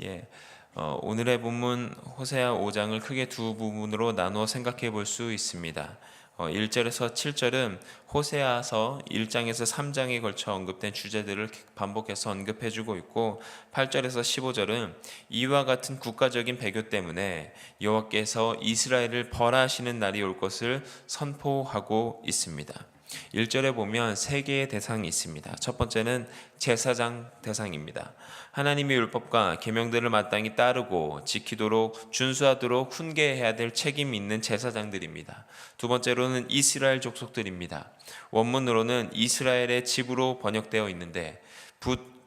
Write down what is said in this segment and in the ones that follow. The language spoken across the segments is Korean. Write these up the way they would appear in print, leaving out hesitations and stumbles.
예, 오늘의 본문 호세아 5장을 크게 두 부분으로 나누어 생각해 볼 수 있습니다. 1절에서 7절은 호세아서 1장에서 3장에 걸쳐 언급된 주제들을 반복해서 언급해 주고 있고, 8절에서 15절은 이와 같은 국가적인 배교 때문에 여호와께서 이스라엘을 벌하시는 날이 올 것을 선포하고 있습니다. 1절에 보면 세 개의 대상이 있습니다. 첫 번째는 제사장 대상입니다. 하나님의 율법과 계명들을 마땅히 따르고 지키도록 준수하도록 훈계해야 될 책임이 있는 제사장들입니다. 두 번째로는 이스라엘 족속들입니다. 원문으로는 이스라엘의 집으로 번역되어 있는데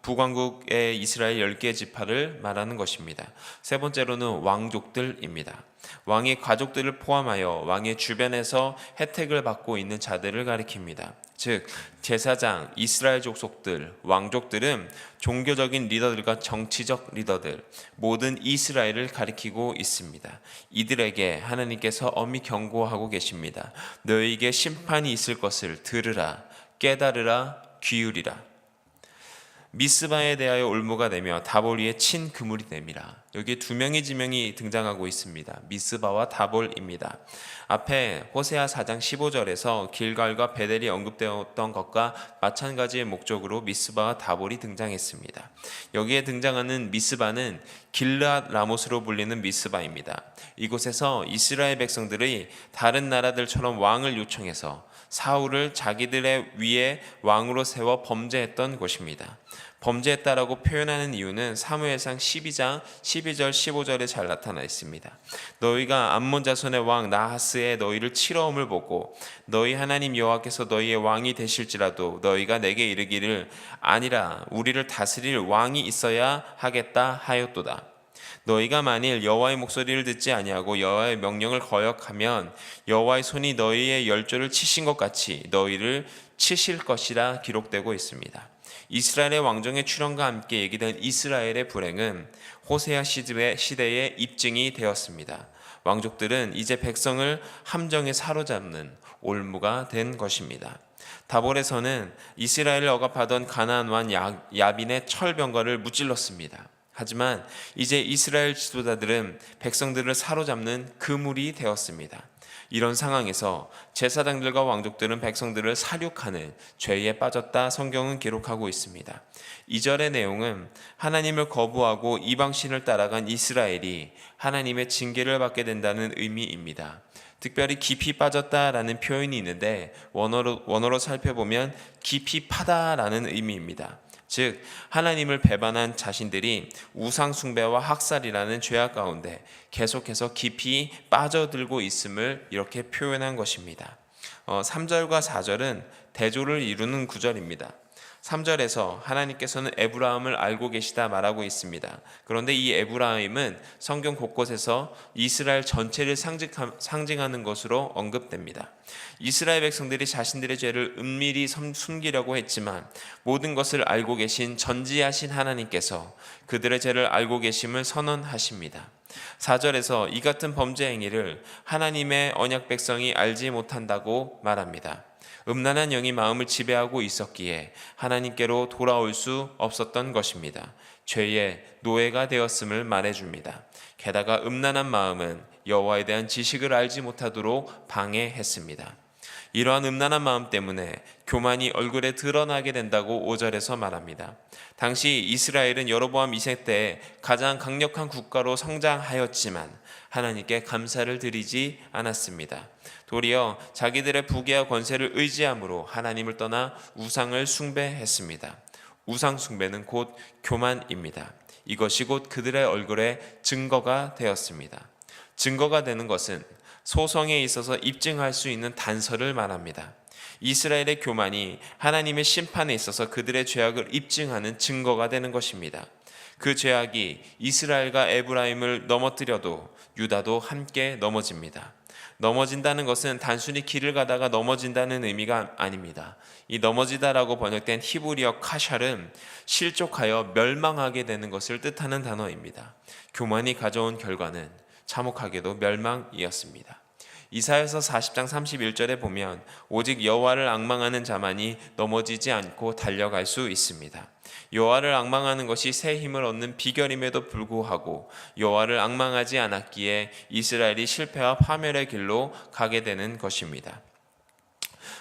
북왕국의 이스라엘 10개 지파를 말하는 것입니다. 세 번째로는 왕족들입니다. 왕의 가족들을 포함하여 왕의 주변에서 혜택을 받고 있는 자들을 가리킵니다. 즉 제사장, 이스라엘 족속들, 왕족들은 종교적인 리더들과 정치적 리더들, 모든 이스라엘을 가리키고 있습니다. 이들에게 하나님께서 엄히 경고하고 계십니다. 너희에게 심판이 있을 것을 들으라, 깨달으라, 귀울이라. 미스바에 대하여 올무가 되며 다볼이의 친 그물이 됨이라. 여기에 두 명의 지명이 등장하고 있습니다. 미스바와 다볼입니다. 앞에 호세아 4장 15절에서 길갈과 베델이 언급되었던 것과 마찬가지의 목적으로 미스바와 다볼이 등장했습니다. 여기에 등장하는 미스바는 길르앗 라못으로 불리는 미스바입니다. 이곳에서 이스라엘 백성들이 다른 나라들처럼 왕을 요청해서 사울을 자기들의 위에 왕으로 세워 범죄했던 곳입니다. 범죄했다라고 표현하는 이유는 사무엘상 12장 12절 15절에 잘 나타나 있습니다. 너희가 암몬 자손의 왕 나하스의 너희를 치러옴을 보고 너희 하나님 여호와께서 너희의 왕이 되실지라도 너희가 내게 이르기를 아니라 우리를 다스릴 왕이 있어야 하겠다 하였도다. 너희가 만일 여호와의 목소리를 듣지 아니하고 여호와의 명령을 거역하면 여호와의 손이 너희의 열조를 치신 것 같이 너희를 치실 것이라 기록되고 있습니다. 이스라엘의 왕정의 출현과 함께 얘기된 이스라엘의 불행은 호세아 시대의 입증이 되었습니다. 왕족들은 이제 백성을 함정에 사로잡는 올무가 된 것입니다. 다볼에서는 이스라엘을 억압하던 가나안 왕 야빈의 철병거를 무찔렀습니다. 하지만 이제 이스라엘 지도자들은 백성들을 사로잡는 그물이 되었습니다. 이런 상황에서 제사장들과 왕족들은 백성들을 살육하는 죄에 빠졌다 성경은 기록하고 있습니다. 2절의 내용은 하나님을 거부하고 이방신을 따라간 이스라엘이 하나님의 징계를 받게 된다는 의미입니다. 특별히 깊이 빠졌다라는 표현이 있는데 원어로 살펴보면 깊이 파다라는 의미입니다. 즉 하나님을 배반한 자신들이 우상 숭배와 학살이라는 죄악 가운데 계속해서 깊이 빠져들고 있음을 이렇게 표현한 것입니다. 3절과 4절은 대조를 이루는 구절입니다. 3절에서 하나님께서는 에브라임을 알고 계시다 말하고 있습니다. 그런데 이 에브라임은 성경 곳곳에서 이스라엘 전체를 상징하는 것으로 언급됩니다. 이스라엘 백성들이 자신들의 죄를 은밀히 숨기려고 했지만 모든 것을 알고 계신 전지하신 하나님께서 그들의 죄를 알고 계심을 선언하십니다. 4절에서 이 같은 범죄 행위를 하나님의 언약 백성이 알지 못한다고 말합니다. 음란한 영이 마음을 지배하고 있었기에 하나님께로 돌아올 수 없었던 것입니다. 죄의 노예가 되었음을 말해줍니다. 게다가 음란한 마음은 여호와에 대한 지식을 알지 못하도록 방해했습니다. 이러한 음란한 마음 때문에 교만이 얼굴에 드러나게 된다고 5절에서 말합니다. 당시 이스라엘은 여로보암 2세 때 가장 강력한 국가로 성장하였지만 하나님께 감사를 드리지 않았습니다. 도리어 자기들의 부귀와 권세를 의지함으로 하나님을 떠나 우상을 숭배했습니다. 우상 숭배는 곧 교만입니다. 이것이 곧 그들의 얼굴에 증거가 되었습니다. 증거가 되는 것은 소송에 있어서 입증할 수 있는 단서를 말합니다. 이스라엘의 교만이 하나님의 심판에 있어서 그들의 죄악을 입증하는 증거가 되는 것입니다. 그 죄악이 이스라엘과 에브라임을 넘어뜨려도 유다도 함께 넘어집니다. 넘어진다는 것은 단순히 길을 가다가 넘어진다는 의미가 아닙니다. 이 넘어지다라고 번역된 히브리어 카샬은 실족하여 멸망하게 되는 것을 뜻하는 단어입니다. 교만이 가져온 결과는 참혹하게도 멸망이었습니다. 이사야서 40장 31절에 보면 오직 여호와를 앙망하는 자만이 넘어지지 않고 달려갈 수 있습니다. 여호와를 앙망하는 것이 새 힘을 얻는 비결임에도 불구하고 여호와를 앙망하지 않았기에 이스라엘이 실패와 파멸의 길로 가게 되는 것입니다.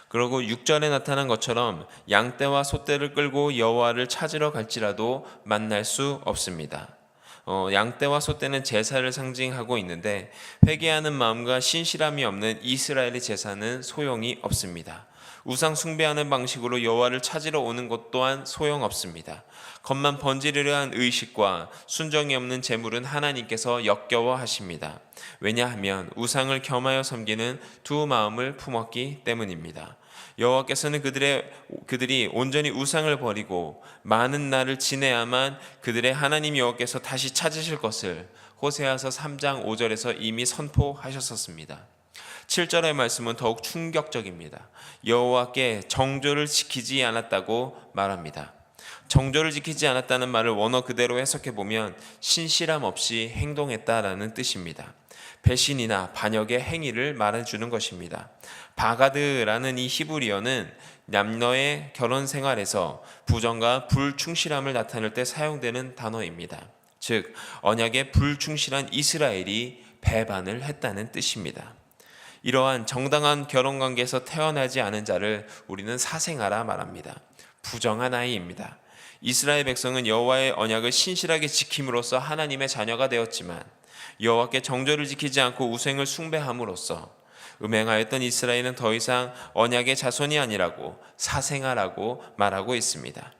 그리고 6절에 나타난 것처럼 양떼와 소떼를 끌고 여호와를 찾으러 갈지라도 만날 수 없습니다. 양떼와 소떼는 제사를 상징하고 있는데 회개하는 마음과 신실함이 없는 이스라엘의 제사는 소용이 없습니다. 우상 숭배하는 방식으로 여호와를 찾으러 오는 것 또한 소용없습니다. 겉만 번지르르 한 의식과 순정이 없는 제물은 하나님께서 역겨워하십니다. 왜냐하면 우상을 겸하여 섬기는 두 마음을 품었기 때문입니다. 여호와께서는 그들이 온전히 우상을 버리고 많은 날을 지내야만 그들의 하나님 여호와께서 다시 찾으실 것을 호세아서 3장 5절에서 이미 선포하셨었습니다. 7절의 말씀은 더욱 충격적입니다. 여호와께 정조를 지키지 않았다고 말합니다. 정조를 지키지 않았다는 말을 원어 그대로 해석해 보면 신실함 없이 행동했다라는 뜻입니다. 배신이나 반역의 행위를 말해주는 것입니다. 바가드라는 이 히브리어는 남녀의 결혼 생활에서 부정과 불충실함을 나타낼 때 사용되는 단어입니다. 즉 언약에 불충실한 이스라엘이 배반을 했다는 뜻입니다. 이러한 정당한 결혼관계에서 태어나지 않은 자를 우리는 사생아라 말합니다. 부정한 아이입니다. 이스라엘 백성은 여호와의 언약을 신실하게 지킴으로써 하나님의 자녀가 되었지만 여호와께 정절을 지키지 않고 우상을 숭배함으로써 음행하였던 이스라엘은 더 이상 언약의 자손이 아니라고 사생아라고 말하고 있습니다.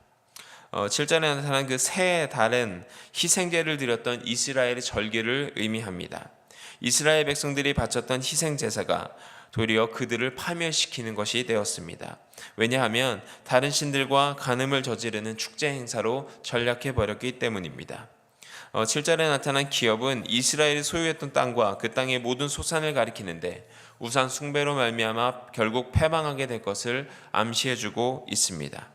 7절에 나타난 그 새 달은 희생제를 드렸던 이스라엘의 절기를 의미합니다. 이스라엘 백성들이 바쳤던 희생 제사가 도리어 그들을 파멸시키는 것이 되었습니다. 왜냐하면 다른 신들과 간음을 저지르는 축제 행사로 전략해 버렸기 때문입니다. 7절에 나타난 기업은 이스라엘이 소유했던 땅과 그 땅의 모든 소산을 가리키는데 우상 숭배로 말미암아 결국 패망하게 될 것을 암시해주고 있습니다.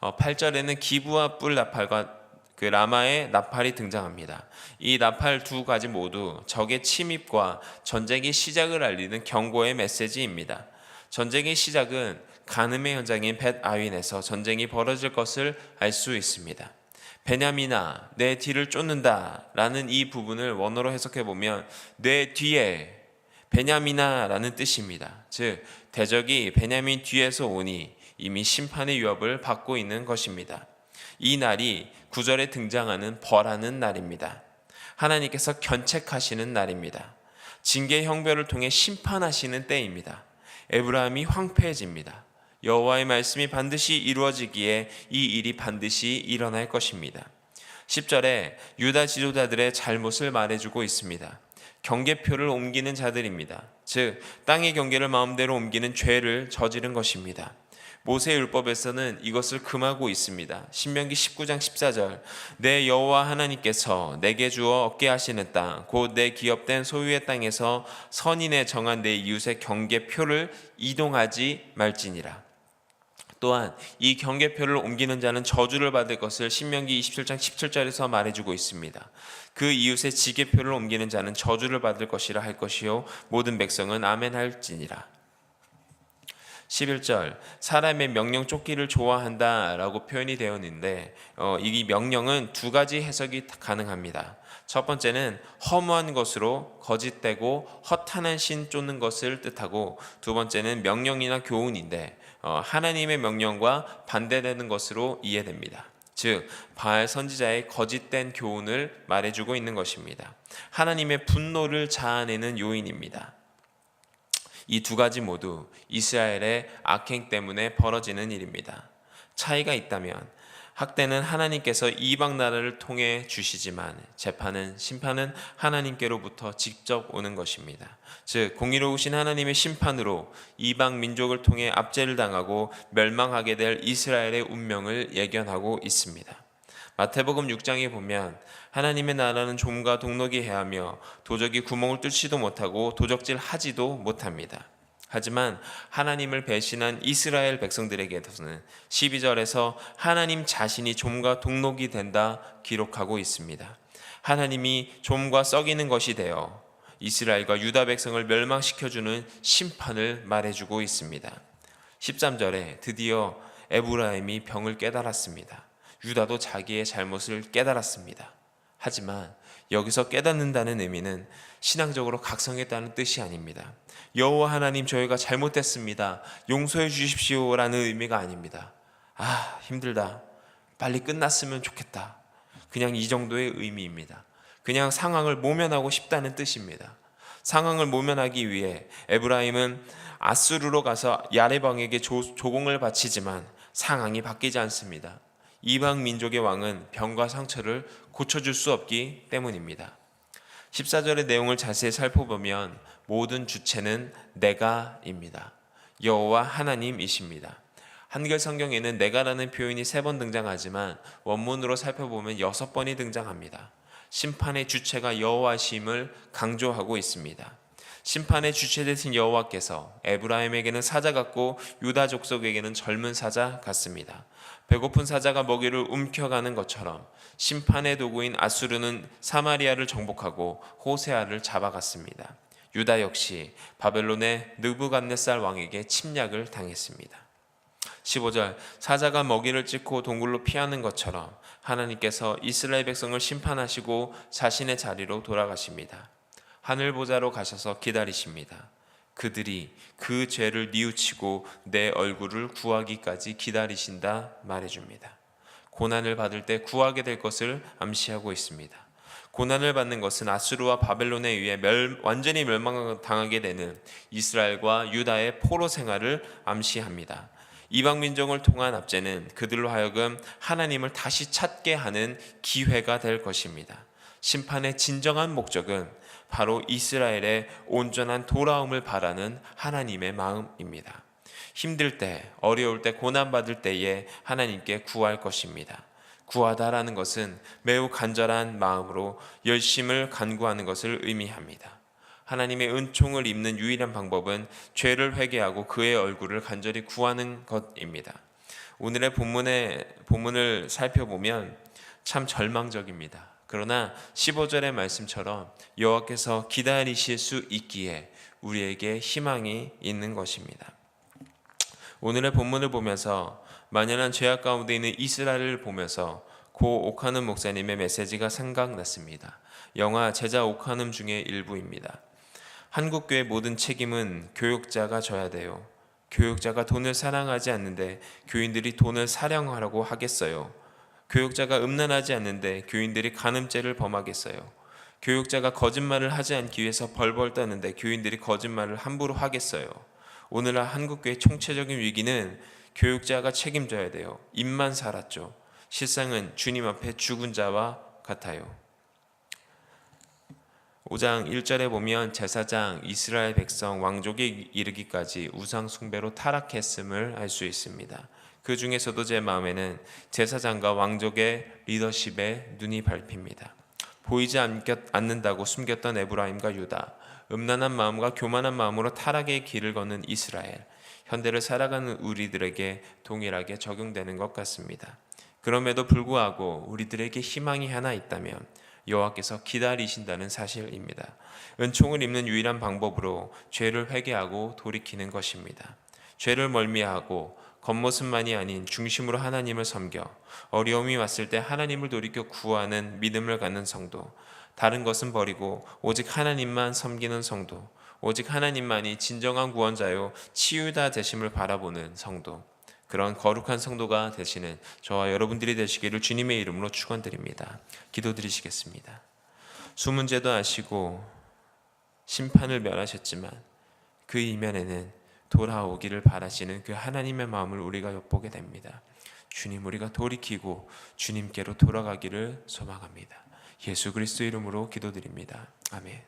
8절에는 기브와 뿔 나팔과 그 라마의 나팔이 등장합니다. 이 나팔 두 가지 모두 적의 침입과 전쟁의 시작을 알리는 경고의 메시지입니다. 전쟁의 시작은 간음의 현장인 벳 아윈에서 전쟁이 벌어질 것을 알 수 있습니다. 베냐민아 내 뒤를 쫓는다 라는 이 부분을 원어로 해석해 보면 내 뒤에 베냐민아 라는 뜻입니다. 즉 대적이 베냐민 뒤에서 오니 이미 심판의 위협을 받고 있는 것입니다. 이 날이 9절에 등장하는 벌하는 날입니다. 하나님께서 견책하시는 날입니다. 징계 형벌을 통해 심판하시는 때입니다. 에브라임이 황폐해집니다. 여호와의 말씀이 반드시 이루어지기에 이 일이 반드시 일어날 것입니다. 10절에 유다 지도자들의 잘못을 말해주고 있습니다. 경계표를 옮기는 자들입니다. 즉 땅의 경계를 마음대로 옮기는 죄를 저지른 것입니다. 모세의 율법에서는 이것을 금하고 있습니다. 신명기 19장 14절 내 여호와 하나님께서 내게 주어 얻게 하시는 땅 곧 내 기업된 소유의 땅에서 선인에 정한 내 이웃의 경계표를 이동하지 말지니라. 또한 이 경계표를 옮기는 자는 저주를 받을 것을 신명기 27장 17절에서 말해주고 있습니다. 그 이웃의 지계표를 옮기는 자는 저주를 받을 것이라 할 것이요 모든 백성은 아멘 할지니라. 11절 사람의 명령 쫓기를 좋아한다 라고 표현이 되어 있는데 이 명령은 두 가지 해석이 가능합니다. 첫 번째는 허무한 것으로 거짓되고 허탄한 신 쫓는 것을 뜻하고 두 번째는 명령이나 교훈인데 하나님의 명령과 반대되는 것으로 이해됩니다. 즉 바알 선지자의 거짓된 교훈을 말해주고 있는 것입니다. 하나님의 분노를 자아내는 요인입니다. 이 두 가지 모두 이스라엘의 악행 때문에 벌어지는 일입니다. 차이가 있다면 학대는 하나님께서 이방 나라를 통해 주시지만 재판은 심판은 하나님께로부터 직접 오는 것입니다. 즉 공의로우신 하나님의 심판으로 이방 민족을 통해 압제를 당하고 멸망하게 될 이스라엘의 운명을 예견하고 있습니다. 마태복음 6장에 보면 하나님의 나라는 좀과 동록이 해하며 도적이 구멍을 뚫지도 못하고 도적질 하지도 못합니다. 하지만 하나님을 배신한 이스라엘 백성들에게서는 12절에서 하나님 자신이 좀과 동록이 된다 기록하고 있습니다. 하나님이 좀과 썩이는 것이 되어 이스라엘과 유다 백성을 멸망시켜주는 심판을 말해주고 있습니다. 13절에 드디어 에브라임이 병을 깨달았습니다. 유다도 자기의 잘못을 깨달았습니다. 하지만 여기서 깨닫는다는 의미는 신앙적으로 각성했다는 뜻이 아닙니다. 여호와 하나님, 저희가 잘못했습니다, 용서해 주십시오라는 의미가 아닙니다. 힘들다, 빨리 끝났으면 좋겠다, 그냥 이 정도의 의미입니다. 그냥 상황을 모면하고 싶다는 뜻입니다. 상황을 모면하기 위해 에브라임은 아수르로 가서 야레방에게 조공을 바치지만 상황이 바뀌지 않습니다. 이방 민족의 왕은 병과 상처를 고쳐줄 수 없기 때문입니다. 14절의 내용을 자세히 살펴보면 모든 주체는 내가입니다. 여호와 하나님이십니다. 한글 성경에는 내가라는 표현이 3번 등장하지만 원문으로 살펴보면 6번이 등장합니다. 심판의 주체가 여호와심을 강조하고 있습니다. 심판의 주체 되신 여호와께서 에브라임에게는 사자 같고 유다 족속에게는 젊은 사자 같습니다. 배고픈 사자가 먹이를 움켜가는 것처럼 심판의 도구인 아수르는 사마리아를 정복하고 호세아를 잡아갔습니다. 유다 역시 바벨론의 느부갓네살 왕에게 침략을 당했습니다. 15절, 사자가 먹이를 찢고 동굴로 피하는 것처럼 하나님께서 이스라엘 백성을 심판하시고 자신의 자리로 돌아가십니다. 하늘 보좌로 가셔서 기다리십니다. 그들이 그 죄를 뉘우치고 내 얼굴을 구하기까지 기다리신다 말해줍니다. 고난을 받을 때 구하게 될 것을 암시하고 있습니다. 고난을 받는 것은 아수르와 바벨론에 의해 완전히 멸망당하게 되는 이스라엘과 유다의 포로 생활을 암시합니다. 이방 민족을 통한 압제는 그들로 하여금 하나님을 다시 찾게 하는 기회가 될 것입니다. 심판의 진정한 목적은 바로 이스라엘의 온전한 돌아옴을 바라는 하나님의 마음입니다. 힘들 때, 어려울 때, 고난받을 때에 하나님께 구할 것입니다. 구하다라는 것은 매우 간절한 마음으로 열심을 간구하는 것을 의미합니다. 하나님의 은총을 입는 유일한 방법은 죄를 회개하고 그의 얼굴을 간절히 구하는 것입니다. 오늘의 본문을 살펴보면 참 절망적입니다. 그러나 15절의 말씀처럼 여호와께서 기다리실 수 있기에 우리에게 희망이 있는 것입니다. 오늘의 본문을 보면서 만연한 죄악 가운데 있는 이스라엘을 보면서 고 오카눔 목사님의 메시지가 생각났습니다. 영화 제자 오카눔 중에 일부입니다. 한국교회 모든 책임은 교육자가 져야 돼요. 교육자가 돈을 사랑하지 않는데 교인들이 돈을 사랑하라고 하겠어요. 교육자가 음란하지 않는데 교인들이 간음죄를 범하겠어요. 교육자가 거짓말을 하지 않기 위해서 벌벌 떠는데 교인들이 거짓말을 함부로 하겠어요. 오늘날 한국교회의 총체적인 위기는 교육자가 책임져야 돼요. 입만 살았죠. 실상은 주님 앞에 죽은 자와 같아요. 5장 1절에 보면 제사장, 이스라엘 백성, 왕족에 이르기까지 우상 숭배로 타락했음을 알 수 있습니다. 그 중에서도 제 마음에는 제사장과 왕족의 리더십에 눈이 밟힙니다. 보이지 않는다고 숨겼던 에브라임과 유다, 음란한 마음과 교만한 마음으로 타락의 길을 걷는 이스라엘, 현대를 살아가는 우리들에게 동일하게 적용되는 것 같습니다. 그럼에도 불구하고 우리들에게 희망이 하나 있다면 여호와께서 기다리신다는 사실입니다. 은총을 입는 유일한 방법으로 죄를 회개하고 돌이키는 것입니다. 죄를 멀미하고 겉모습만이 아닌 중심으로 하나님을 섬겨 어려움이 왔을 때 하나님을 돌이켜 구하는 믿음을 갖는 성도, 다른 것은 버리고 오직 하나님만 섬기는 성도, 오직 하나님만이 진정한 구원자요 치유자 되심을 바라보는 성도, 그런 거룩한 성도가 되시는 저와 여러분들이 되시기를 주님의 이름으로 축원드립니다. 기도드리시겠습니다. 수문제도 아시고 심판을 멸하셨지만 그 이면에는 돌아오기를 바라시는 그 하나님의 마음을 우리가 엿보게 됩니다. 주님, 우리가 돌이키고 주님께로 돌아가기를 소망합니다. 예수 그리스도 이름으로 기도드립니다. 아멘.